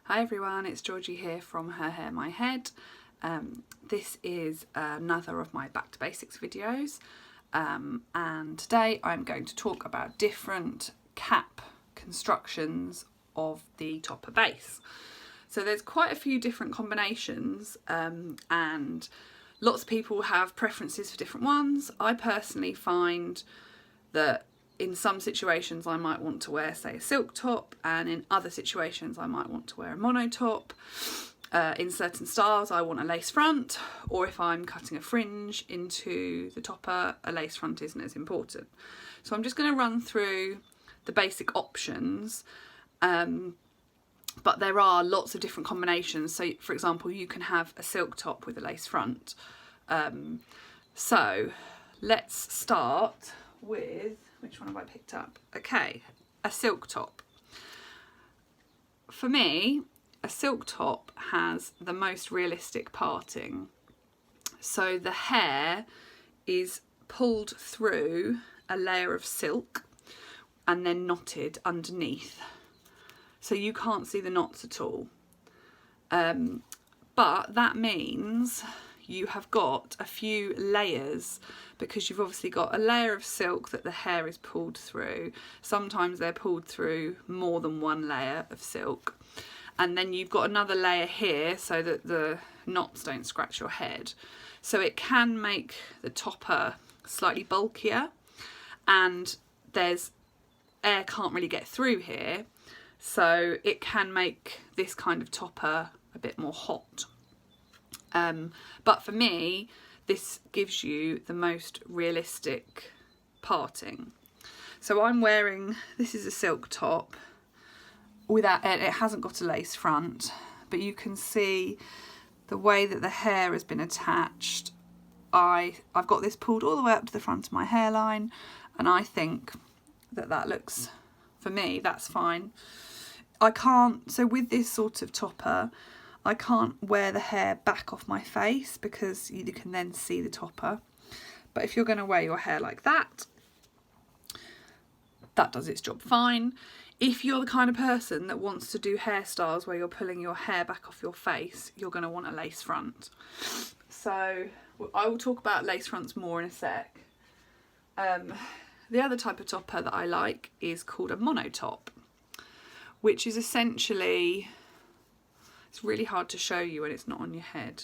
Hi everyone, it's Georgie here from Her Hair My Head. This is another of my Back to Basics videos, and today I'm going to talk about different cap constructions of the topper base. So there's quite a few different combinations and lots of people have preferences for different ones. I personally find that in some situations I might want to wear, say, a silk top, and in other situations I might want to wear a monotop. In certain styles I want a lace front, or if I'm cutting a fringe into the topper, a lace front isn't as important. So I'm just going to run through the basic options, but there are lots of different combinations. So for example, you can have a silk top with a lace front. So let's start with, which one have I picked up? Okay, a silk top. For me, a silk top has the most realistic parting. So the hair is pulled through a layer of silk and then knotted underneath. So you can't see the knots at all. But that means you have got a few layers, because you've obviously got a layer of silk that the hair is pulled through. Sometimes they're pulled through more than one layer of silk. And then you've got another layer here so that the knots don't scratch your head. So it can make the topper slightly bulkier, and there's air can't really get through here. So it can make this kind of topper a bit more hot. But for me, this gives you the most realistic parting. So I'm wearing, this is a silk top without it hasn't got a lace front, but you can see the way that the hair has been attached. I've got this pulled all the way up to the front of my hairline, and I think that that looks, for me, that's fine. So with this sort of topper, I can't wear the hair back off my face because you can then see the topper. But if you're going to wear your hair like that, that does its job fine. If you're the kind of person that wants to do hairstyles where you're pulling your hair back off your face, you're going to want a lace front. So I will talk about lace fronts more in a sec. The other type of topper that I like is called a monotop, which is essentially, it's really hard to show you when it's not on your head,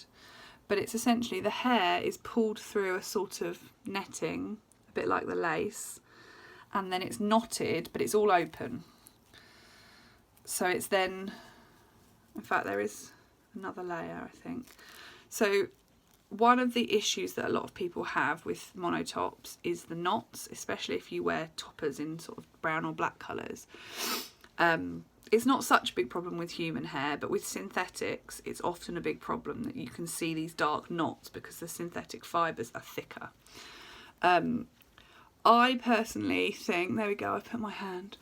but it's essentially the hair is pulled through a sort of netting, a bit like the lace, and then it's knotted, but it's all open. So it's then, in fact there is another layer, I think. So one of the issues that a lot of people have with monotops is the knots, especially if you wear toppers in sort of brown or black colours. It's not such a big problem with human hair, but with synthetics, it's often a big problem that you can see these dark knots because the synthetic fibres are thicker. I personally think, there we go, I put my hand,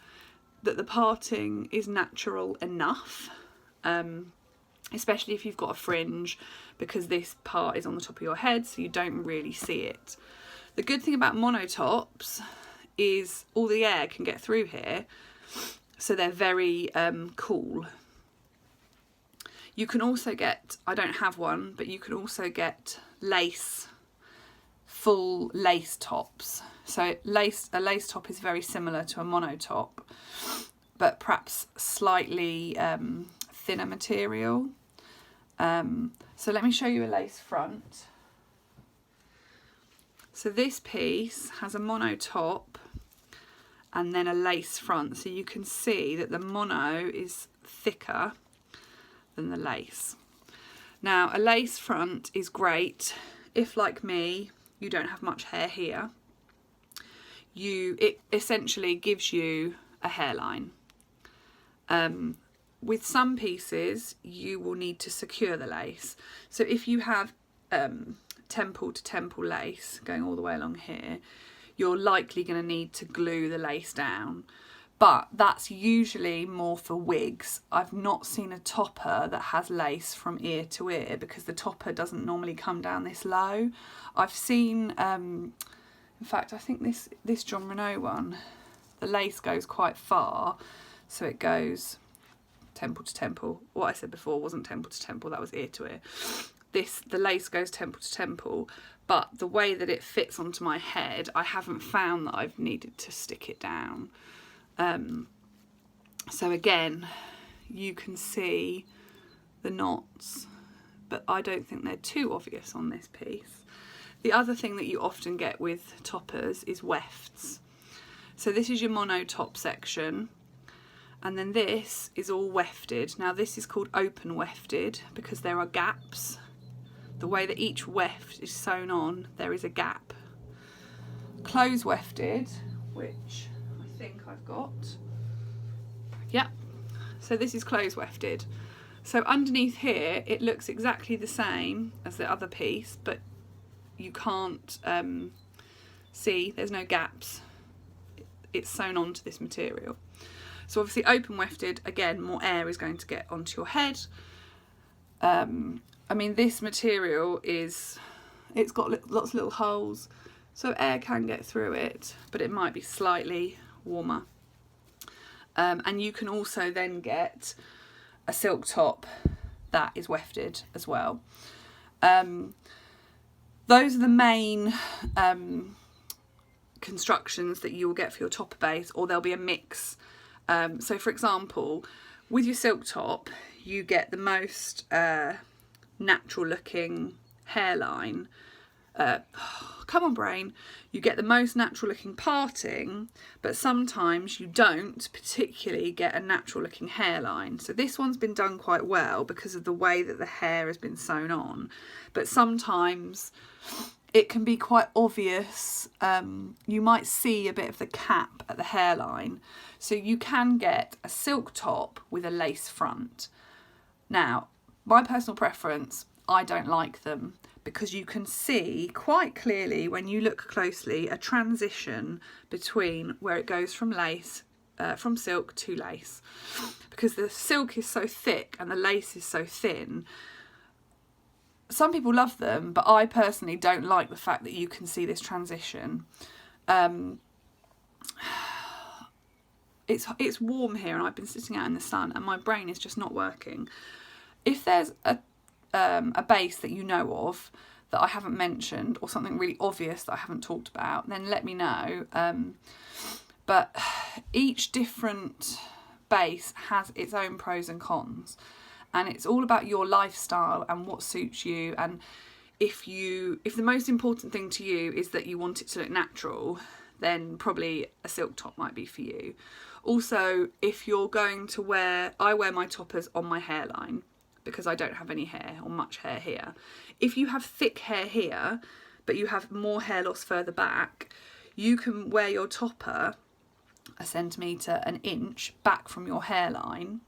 that the parting is natural enough, especially if you've got a fringe, because this part is on the top of your head, so you don't really see it. The good thing about monotops is all the air can get through here, so they're very cool. You can also get, I don't have one, but you can also get full lace tops. So a lace top is very similar to a monotop, but perhaps slightly thinner material. So let me show you a lace front. So this piece has a monotop and then a lace front, so you can see that the mono is thicker than the lace. Now a lace front is great if, like me, you don't have much hair here. It essentially gives you a hairline. With some pieces you will need to secure the lace, so if you have temple to temple lace going all the way along here, you're likely going to need to glue the lace down, but that's usually more for wigs. I've not seen a topper that has lace from ear to ear because the topper doesn't normally come down this low. I've seen, in fact I think this John Renault one, the lace goes quite far, so it goes temple to temple. What I said before wasn't temple to temple, that was ear to ear. The lace goes temple to temple, but the way that it fits onto my head, I haven't found that I've needed to stick it down. So again, you can see the knots, but I don't think they're too obvious on this piece. The other thing that you often get with toppers is wefts. So this is your monotop section, and then this is all wefted. Now this is called open wefted because there are gaps. The way that each weft is sewn on, there is a gap. Close wefted, which I think I've got. Yeah, so this is close wefted. So underneath here, it looks exactly the same as the other piece, but you can't see, there's no gaps. It's sewn onto this material. So obviously open wefted, again, more air is going to get onto your head. I mean, this material it's got lots of little holes, so air can get through it, but it might be slightly warmer. And you can also then get a silk top that is wefted as well. Those are the main constructions that you will get for your topper base, or there'll be a mix. So for example, with your silk top, you get the most natural looking hairline. Come on brain, you get the most natural looking parting, but sometimes you don't particularly get a natural looking hairline. So this one's been done quite well because of the way that the hair has been sewn on, but sometimes it can be quite obvious. You might see a bit of the cap at the hairline, so you can get a silk top with a lace front. Now, my personal preference, I don't like them because you can see quite clearly when you look closely a transition between where it goes from lace, from silk to lace, because the silk is so thick and the lace is so thin. Some people love them, but I personally don't like the fact that you can see this transition. It's warm here and I've been sitting out in the sun and my brain is just not working. If there's a base that you know of that I haven't mentioned, or something really obvious that I haven't talked about, then let me know. But each different base has its own pros and cons, and it's all about your lifestyle and what suits you. And if the most important thing to you is that you want it to look natural, then probably a silk top might be for you. Also, if you're going to I wear my toppers on my hairline because I don't have any hair or much hair here. If you have thick hair here, but you have more hair loss further back, you can wear your topper 1 centimetre, 1 inch back from your hairline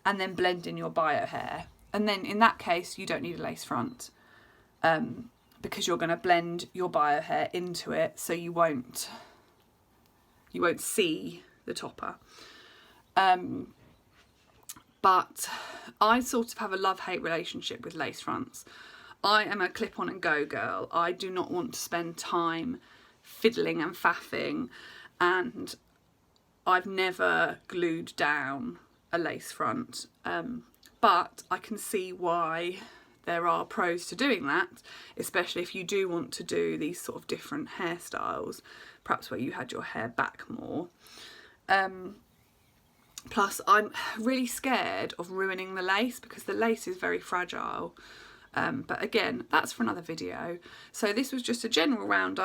and then blend in your bio hair. And then in that case, you don't need a lace front because you're going to blend your bio hair into it, so you won't see the topper. But I sort of have a love-hate relationship with lace fronts. I am a clip-on and go girl. I do not want to spend time fiddling and faffing, and I've never glued down a lace front. But I can see why there are pros to doing that, especially if you do want to do these sort of different hairstyles, perhaps where you had your hair back more. Plus, I'm really scared of ruining the lace because the lace is very fragile. But again, that's for another video. So this was just a general roundup